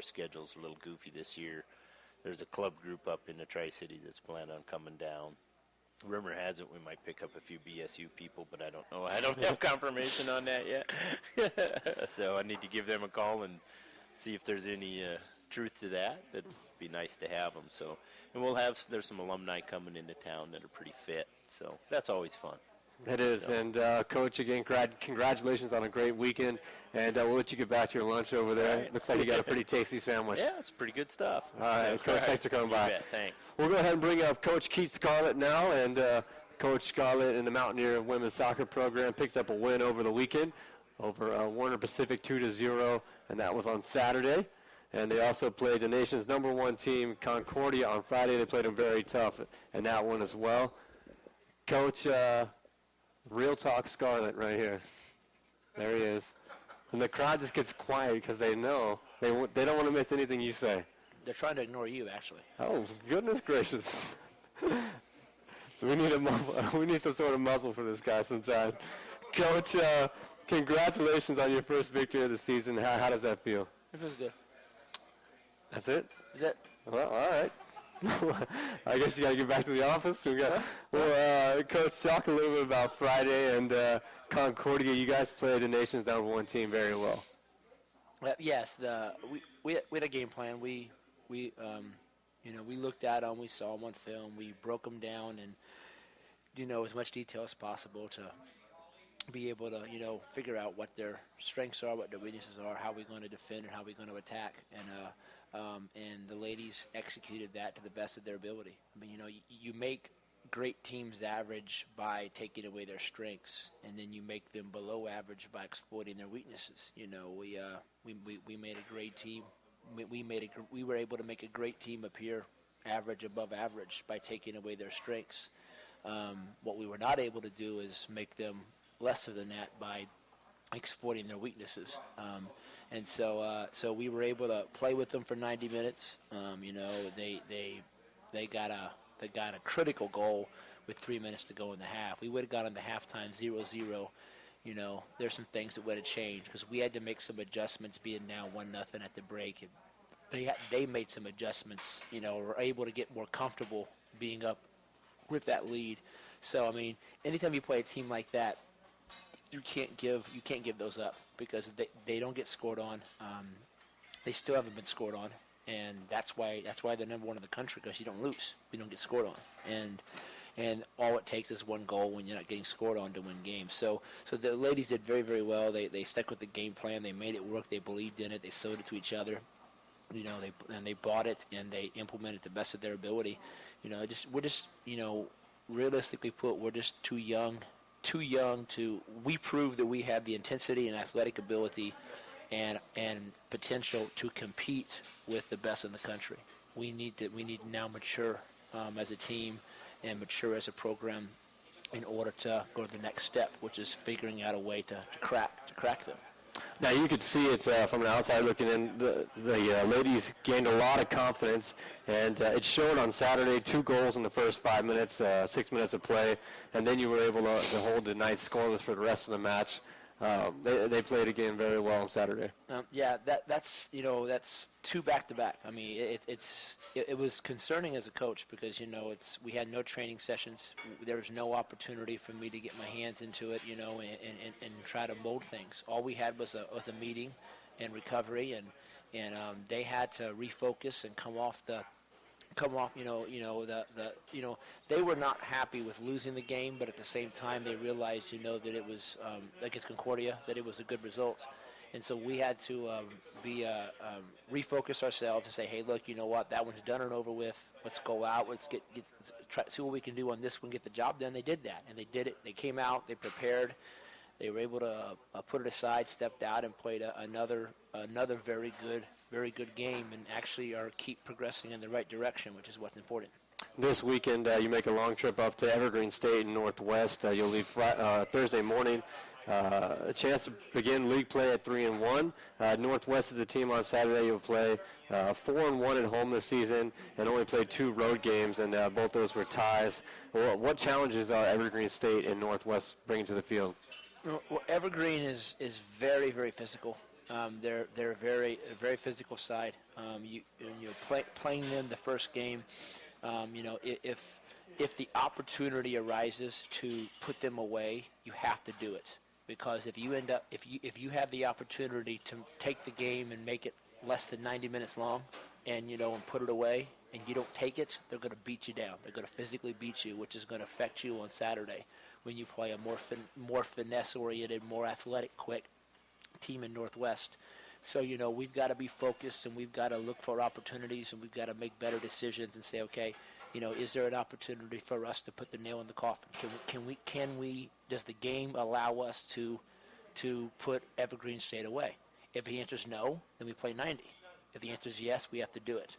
schedule's a little goofy this year. There's a club group up in the Tri-City that's planned on coming down. Rumor has it we might pick up a few BSU people, but I don't know. I don't have confirmation on that yet. So I need to give them a call and see if there's any truth to that. It'd be nice to have them. So, and there's some alumni coming into town that are pretty fit. So that's always fun. It is. So. And, Coach, again, congratulations on a great weekend. And we'll let you get back to your lunch over there. Right. Looks like you got a pretty tasty sandwich. Yeah, it's pretty good stuff. All right, Coach, thanks for coming by. Bet. Thanks. We'll go ahead and bring up Coach Keith Scarlett now. And Coach Scarlett in the Mountaineer women's soccer program picked up a win over the weekend over Warner Pacific 2-0, and that was on Saturday. And they also played the nation's #1 team, Concordia, on Friday. They played them very tough in that one as well. Coach, real talk Scarlett right here. There he is. And the crowd just gets quiet because they know they don't want to miss anything you say. They're trying to ignore you, actually. Oh, goodness gracious. So we need some sort of muzzle for this guy sometime. Coach, congratulations on your first victory of the season. How does that feel? It feels good. That's it? Is it? Well, all right. I guess you got to get back to the office. Coach, talk a little bit about Friday and Concordia. You guys played the nation's #1 team very well. Yes, we had a game plan. We looked at them. We saw them on film. We broke them down and as much detail as possible to be able to figure out what their strengths are, what their weaknesses are, how we're going to defend, and how we're going to attack. And the ladies executed that to the best of their ability. I mean, you make great teams average by taking away their strengths, and then you make them below average by exploiting their weaknesses. We made a great team. We were able to make a great team appear average above average by taking away their strengths. What we were not able to do is make them lesser than that by exploiting their weaknesses. And so we were able to play with them for 90 minutes. They got a critical goal with 3 minutes to go in the half. We would have gone into halftime 0-0. There's some things that would have changed because we had to make some adjustments, being now 1-0 at the break. And they made some adjustments. Were able to get more comfortable being up with that lead. So I mean, anytime you play a team like that, you can't give those up because they don't get scored on. They still haven't been scored on, and that's why they're #1 in the country, because you don't lose, you don't get scored on, and all it takes is one goal when you're not getting scored on to win games. So the ladies did very, very well. They stuck with the game plan. They made it work. They believed in it. They sold it to each other. They bought it and they implemented the best of their ability. We're just realistically put, we're just too young to. We proved that we had the intensity and athletic ability and potential to compete with the best in the country. We need to now mature as a team and mature as a program in order to go to the next step, which is figuring out a way to crack them. Now you could see it from an outside looking in. The ladies gained a lot of confidence, and it showed on Saturday. 2 goals in the first 5 minutes, 6 minutes of play, and then you were able to hold the night scoreless for the rest of the match. They played a game very well on Saturday. That's 2 back-to-back. I mean, it was concerning as a coach because we had no training sessions. There was no opportunity for me to get my hands into it, and try to mold things. All we had was a meeting and recovery, and they had to refocus and come off. They were not happy with losing the game, but at the same time they realized, that it was against Concordia, that it was a good result. And so we had to refocus ourselves and say, hey, look, you know what, that one's done and over with. Let's go out. Let's try see what we can do on this one, get the job done. They did that, and they did it. They came out. They prepared. They were able to put it aside, stepped out, and played another very good game, and actually keep progressing in the right direction, which is what's important. This weekend, you make a long trip up to Evergreen State in Northwest. You'll leave Thursday morning. A chance to begin league play at 3-1. Northwest is a team on Saturday. You'll play 4-1 at home this season, and only played 2 road games, and both those were ties. What challenges are Evergreen State and Northwest bringing to the field? Well, Evergreen is very, very physical. They're a very physical side. Playing them the first game, if the opportunity arises to put them away, you have to do it, because if you have the opportunity to take the game and make it less than 90 minutes long, and put it away, and you don't take it, they're going to beat you down. They're going to physically beat you, which is going to affect you on Saturday when you play a more finesse-oriented, more athletic, quick team in Northwest. So, we've got to be focused, and we've got to look for opportunities, and we've got to make better decisions and say, okay, is there an opportunity for us to put the nail in the coffin? Does the game allow us to put Evergreen State away? If the answer is no, then we play 90. If the answer is yes, we have to do it.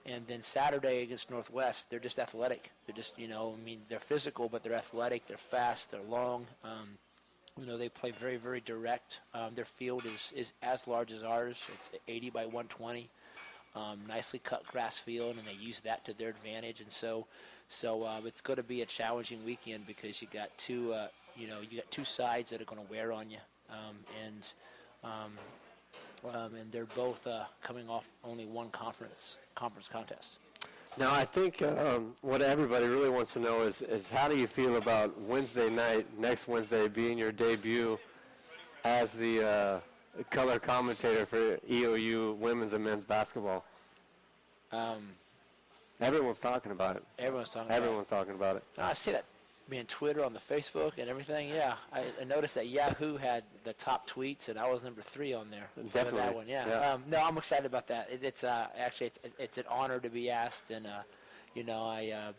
And then Saturday against Northwest, they're just athletic. They're just, they're physical, but they're athletic. They're fast. They're long. They play very, very direct. Their field is as large as ours. It's 80 by 120. Nicely cut grass field, and they use that to their advantage. And so it's going to be a challenging weekend because you got two sides that are going to wear on you, and they're both coming off only one conference contest. Now, I think what everybody really wants to know is how do you feel about Wednesday night, next Wednesday, being your debut as the color commentator for EOU women's and men's basketball? Everyone's talking about it. Everyone's talking about it. I see that being Twitter, on the Facebook and everything. Yeah, I noticed that Yahoo had the top tweets, and I was number 3 on there. Definitely. For that one, yeah. No, I'm excited about that. It's an honor to be asked, and I'm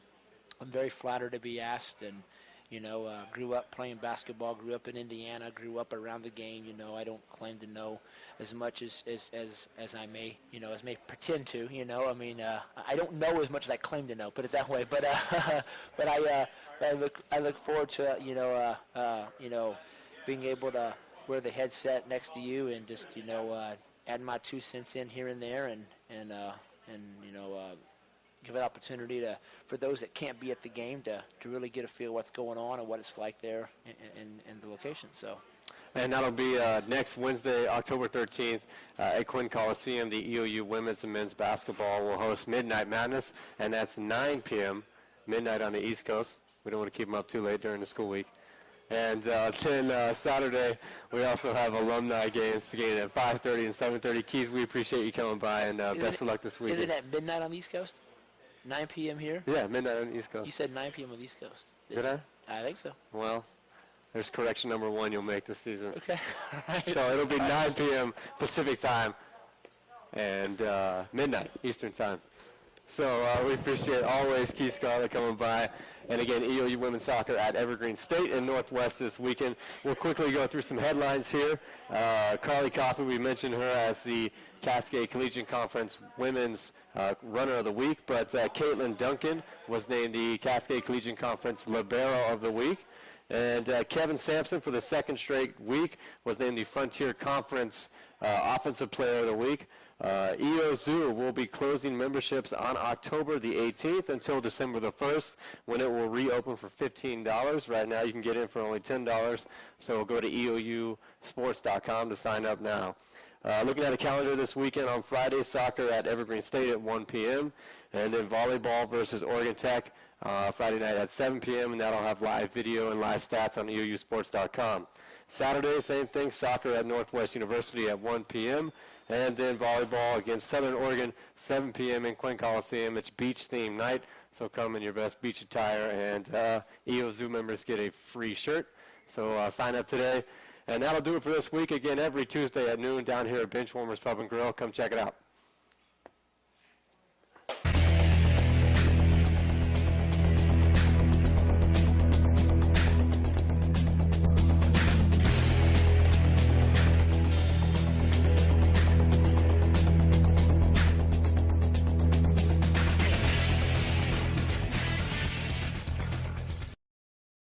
very flattered to be asked, and grew up playing basketball, grew up in Indiana, grew up around the game. I don't claim to know as much as I may, as may pretend to. I don't know as much as I claim to know. Put it that way. But I look forward to being able to wear the headset next to you and just add my 2 cents in here and there and give an opportunity for those that can't be at the game to really get a feel what's going on and what it's like there in the location. So. And that'll be next Wednesday, October 13th, at Quinn Coliseum. The EOU women's and men's basketball will host Midnight Madness, and that's 9 p.m., midnight on the East Coast. We don't want to keep them up too late during the school week. And then Saturday, we also have alumni games beginning at 5:30 and 7:30. Keith, we appreciate you coming by, and best of luck this weekend. Isn't it midnight on the East Coast? 9 p.m. here? Yeah, midnight on the East Coast. You said 9 p.m. on the East Coast. Did I? I think so. Well, there's correction number 1 you'll make this season. Okay. So it'll be 9 p.m. Pacific time and midnight Eastern time. So we appreciate always Keith Scarlett coming by. And again, EOU Women's Soccer at Evergreen State in Northwest this weekend. We'll quickly go through some headlines here. Carly Coffey, we mentioned her as the Cascade Collegiate Conference Women's Runner of the Week, but Caitlin Duncan was named the Cascade Collegiate Conference Libero of the Week. And Kevin Sampson, for the second straight week, was named the Frontier Conference Offensive Player of the Week. EOZoo will be closing memberships on October the 18th until December the 1st, when it will reopen for $15. Right now you can get in for only $10, so go to EOUsports.com to sign up now. Looking at a calendar this weekend, on Friday, soccer at Evergreen State at 1 p.m., and then volleyball versus Oregon Tech Friday night at 7 p.m., and that'll have live video and live stats on EOUsports.com. Saturday, same thing, soccer at Northwest University at 1 p.m., and then volleyball against Southern Oregon, 7 p.m. in Quinn Coliseum. It's beach-themed night, so come in your best beach attire, and EOZoo members get a free shirt. So sign up today. And that'll do it for this week. Again, every Tuesday at noon down here at Benchwarmers Pub and Grill. Come check it out.